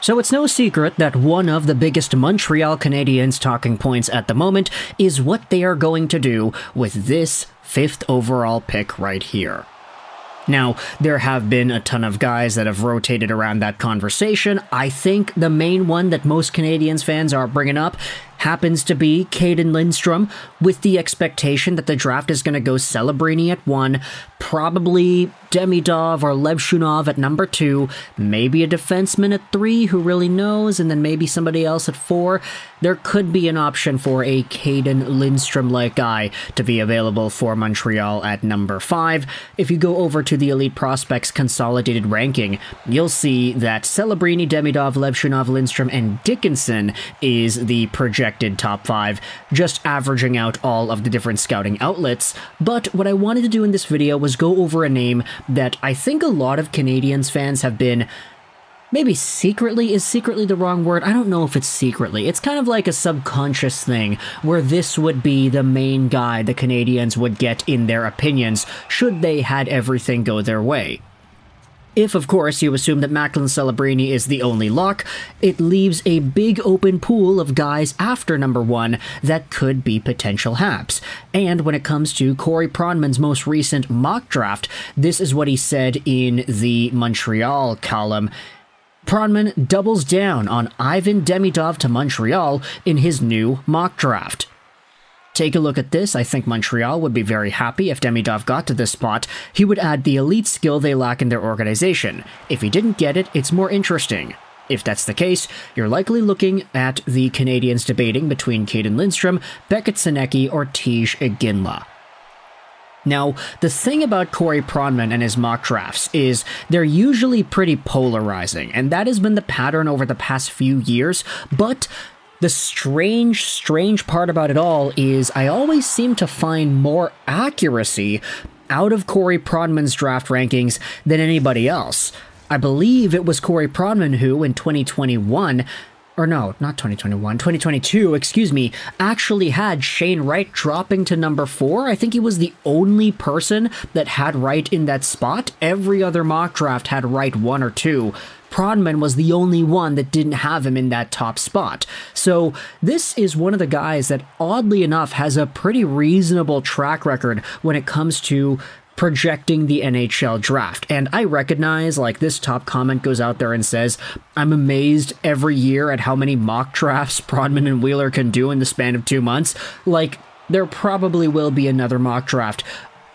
So it's no secret that one of the biggest Montreal Canadiens talking points at the moment is what they are going to do with this 5th overall pick right here. Now, there have been a ton of guys that have rotated around that conversation. I think the main one that most Canadiens fans are bringing up happens to be Catton Lindstrom, with the expectation that the draft is going to go Celebrini at 1, probably Demidov or Levshunov at number 2, maybe a defenseman at 3, who really knows, and then maybe somebody else at 4. There could be an option for a Catton Lindstrom-like guy to be available for Montreal at number 5. If you go over to the Elite Prospects consolidated ranking, you'll see that Celebrini, Demidov, Levshunov, Lindstrom, and Dickinson is the projected top 5, just averaging out all of the different scouting outlets. But what I wanted to do in this video was go over a name that I think a lot of Canadiens fans have been, maybe secretly, is secretly the wrong word? I don't know if it's secretly. It's kind of like a subconscious thing, where this would be the main guy the Canadiens would get in their opinions, should they had everything go their way. If, of course, you assume that Macklin Celebrini is the only lock, it leaves a big open pool of guys after number 1 that could be potential Habs. And when it comes to Corey Pronman's most recent mock draft, this is what he said in the Montreal column. Pronman doubles down on Ivan Demidov to Montreal in his new mock draft. Take a look at this. I think Montreal would be very happy if Demidov got to this spot. He would add the elite skill they lack in their organization. If he didn't get it, it's more interesting. If that's the case, you're likely looking at the Canadiens debating between Catton Lindstrom, Beckett, Sennecke, or Tige Iginla. Now, the thing about Corey Pronman and his mock drafts is they're usually pretty polarizing, and that has been the pattern over the past few years, but the strange part about it all is I always seem to find more accuracy out of Corey Pronman's draft rankings than anybody else. I believe it was Corey Pronman who, in 2021, or no, not 2021, 2022, excuse me, actually had Shane Wright dropping to number 4. I think he was the only person that had Wright in that spot. Every other mock draft had Wright 1 or 2. Pronman was the only one that didn't have him in that top spot. So this is one of the guys that, oddly enough, has a pretty reasonable track record when it comes to projecting the NHL draft. And I recognize, like, this top comment goes out there and says, I'm amazed every year at how many mock drafts Pronman and Wheeler can do in the span of 2 months. Like, there probably will be another mock draft,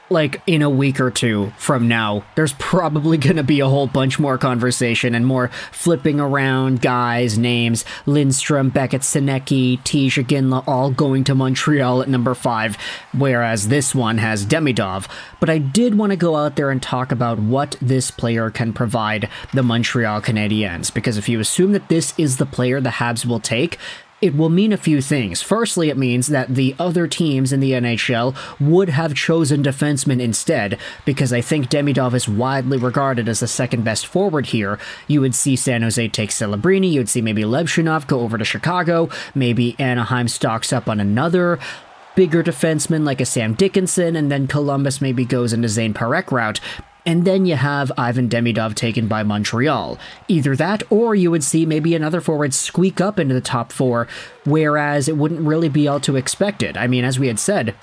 like, in a week or 2 from now. There's probably going to be a whole bunch more conversation and more flipping around guys' names. Lindstrom, Beckett, Sennecke, Tige Iginla all going to Montreal at number 5, whereas this one has Demidov. But I did want to go out there and talk about what this player can provide the Montreal Canadiens, because if you assume that this is the player the Habs will take, it will mean a few things. Firstly, it means that the other teams in the NHL would have chosen defensemen instead, because I think Demidov is widely regarded as the second best forward here. You would see San Jose take Celebrini, you would see maybe Levshunov go over to Chicago, maybe Anaheim stocks up on another bigger defenseman like a Sam Dickinson, and then Columbus maybe goes into Zayne Parekh route. And then you have Ivan Demidov taken by Montreal. Either that, or you would see maybe another forward squeak up into the top 4, whereas it wouldn't really be all too expected. I mean, as we had said,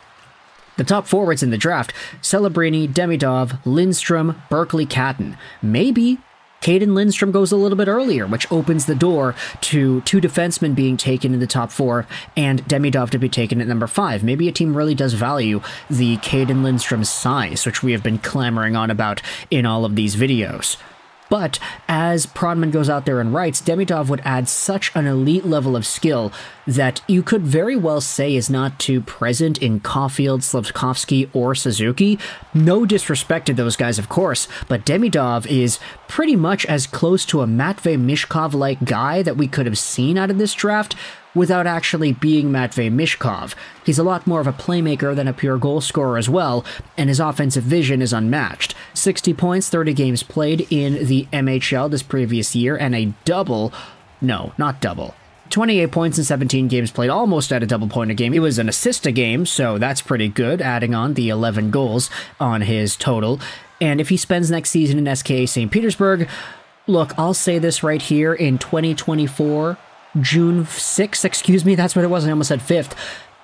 the top forwards in the draft, Celebrini, Demidov, Lindstrom, Berkly, Catton. Maybe Catton Lindstrom goes a little bit earlier, which opens the door to 2 defensemen being taken in the top 4 and Demidov to be taken at number 5. Maybe a team really does value the Catton Lindstrom size, which we have been clamoring on about in all of these videos. But as Pronman goes out there and writes, Demidov would add such an elite level of skill that you could very well say is not too present in Caulfield, Slafkovsky, or Suzuki. No disrespect to those guys, of course, but Demidov is pretty much as close to a Matvei Mishkov-like guy that we could have seen out of this draft without actually being Matvei Mishkov. He's a lot more of a playmaker than a pure goal scorer as well, and his offensive vision is unmatched. 60 points, 30 games played in the MHL this previous year, and a double, no, not double, 28 points in 17 games played, almost at a double point a game. It was an assist a game, so that's pretty good, adding on the 11 goals on his total. And if he spends next season in SKA St. Petersburg, Look, I'll say this right here in 2024, June 6th, excuse me, that's what it was, I almost said 5th.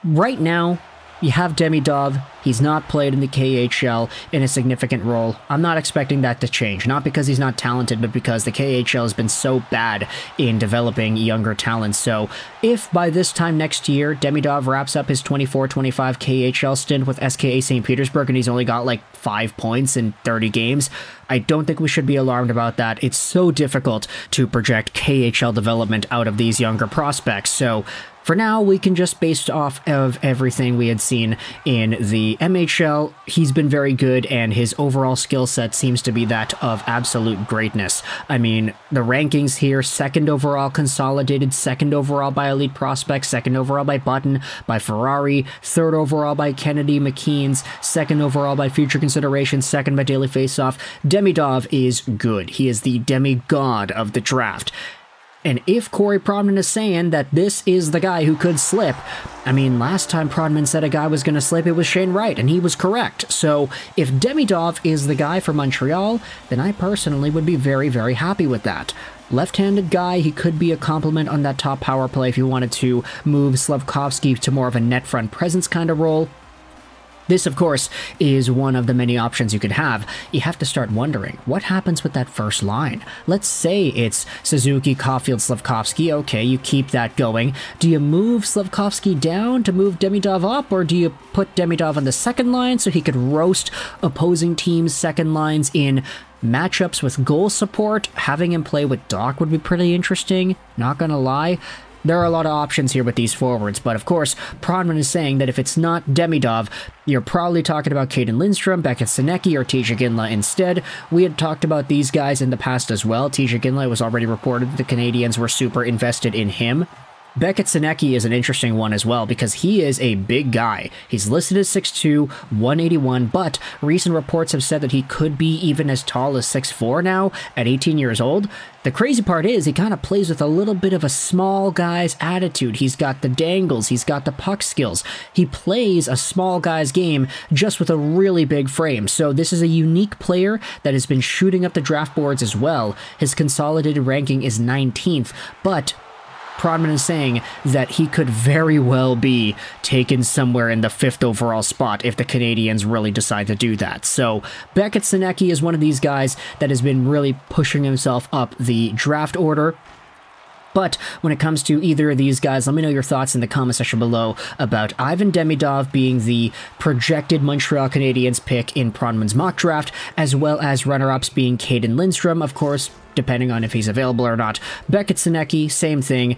Right now, you have Demidov. He's not played in the KHL in a significant role. I'm not expecting that to change. Not because he's not talented, but because the KHL has been so bad in developing younger talent. So if by this time next year, Demidov wraps up his 24-25 KHL stint with SKA St. Petersburg and he's only got like 5 points in 30 games, I don't think we should be alarmed about that. It's so difficult to project KHL development out of these younger prospects. So for now, we can just base off of everything we had seen in the MHL. He's been very good, and his overall skill set seems to be that of absolute greatness. I mean, the rankings here, 2nd overall consolidated, 2nd overall by Elite Prospects, 2nd overall by Button, by Ferrari, 3rd overall by Kennedy McKeans, 2nd overall by Future Considerations, 2nd by Daily Faceoff. Demidov is good. He is the demigod of the draft. And if Corey Prodman is saying that this is the guy who could slip, I mean, last time Prodman said a guy was going to slip, it was Shane Wright, and he was correct. So if Demidov is the guy for Montreal, then I personally would be very, very happy with that. Left-handed guy, he could be a complement on that top power play if you wanted to move Slavkovsky to more of a net front presence kind of role. This, of course, is one of the many options you could have. You have to start wondering, what happens with that first line? Let's say it's Suzuki, Caulfield, Slavkovsky. Okay, you keep that going. Do you move Slavkovsky down to move Demidov up, or do you put Demidov on the second line so he could roast opposing teams' second lines in matchups with goal support? Having him play with Doc would be pretty interesting, not gonna lie. There are a lot of options here with these forwards, but of course, Prodman is saying that if it's not Demidov, you're probably talking about Caden Lindstrom, Beckett, Sennecke, or TJ Ginla instead. We had talked about these guys in the past as well. TJ Ginla was already reported that the Canadiens were super invested in him. Beckett Sennecke is an interesting one as well because he is a big guy. He's listed as 6'2", 181, but recent reports have said that he could be even as tall as 6'4" now at 18 years old. The crazy part is he kind of plays with a little bit of a small guy's attitude. He's got the dangles, he's got the puck skills. He plays a small guy's game just with a really big frame. So this is a unique player that has been shooting up the draft boards as well. His consolidated ranking is 19th, but Prodman is saying that he could very well be taken somewhere in the 5th overall spot if the Canadiens really decide to do that. So Beckett Sennecke is one of these guys that has been really pushing himself up the draft order. But when it comes to either of these guys, let me know your thoughts in the comment section below about Ivan Demidov being the projected Montreal Canadiens pick in Prodman's mock draft, as well as runner-ups being Caden Lindstrom, of course, depending on if he's available or not. Beckett Sennecke, same thing.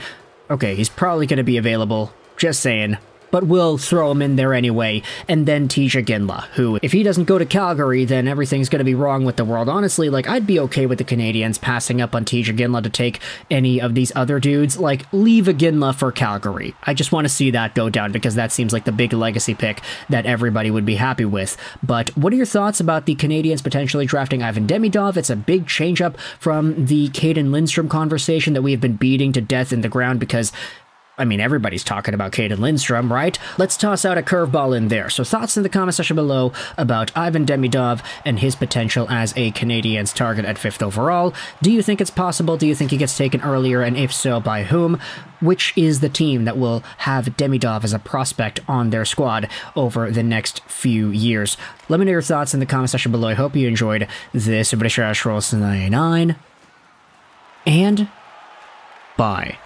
Okay, he's probably going to be available, just saying. But we'll throw him in there anyway. And then TJ Ginla, who, if he doesn't go to Calgary, then everything's going to be wrong with the world. Honestly, like, I'd be okay with the Canadiens passing up on TJ Ginla to take any of these other dudes. Like, leave a Ginla for Calgary. I just want to see that go down because that seems like the big legacy pick that everybody would be happy with. But what are your thoughts about the Canadiens potentially drafting Ivan Demidov? It's a big change-up from the Caden Lindstrom conversation that we have been beating to death in the ground because, I mean, everybody's talking about Caden Lindstrom, right? Let's toss out a curveball in there. So thoughts in the comment section below about Ivan Demidov and his potential as a Canadiens target at 5th overall. Do you think it's possible? Do you think he gets taken earlier? And if so, by whom? Which is the team that will have Demidov as a prospect on their squad over the next few years? Let me know your thoughts in the comment section below. I hope you enjoyed this British Roll 99. And bye.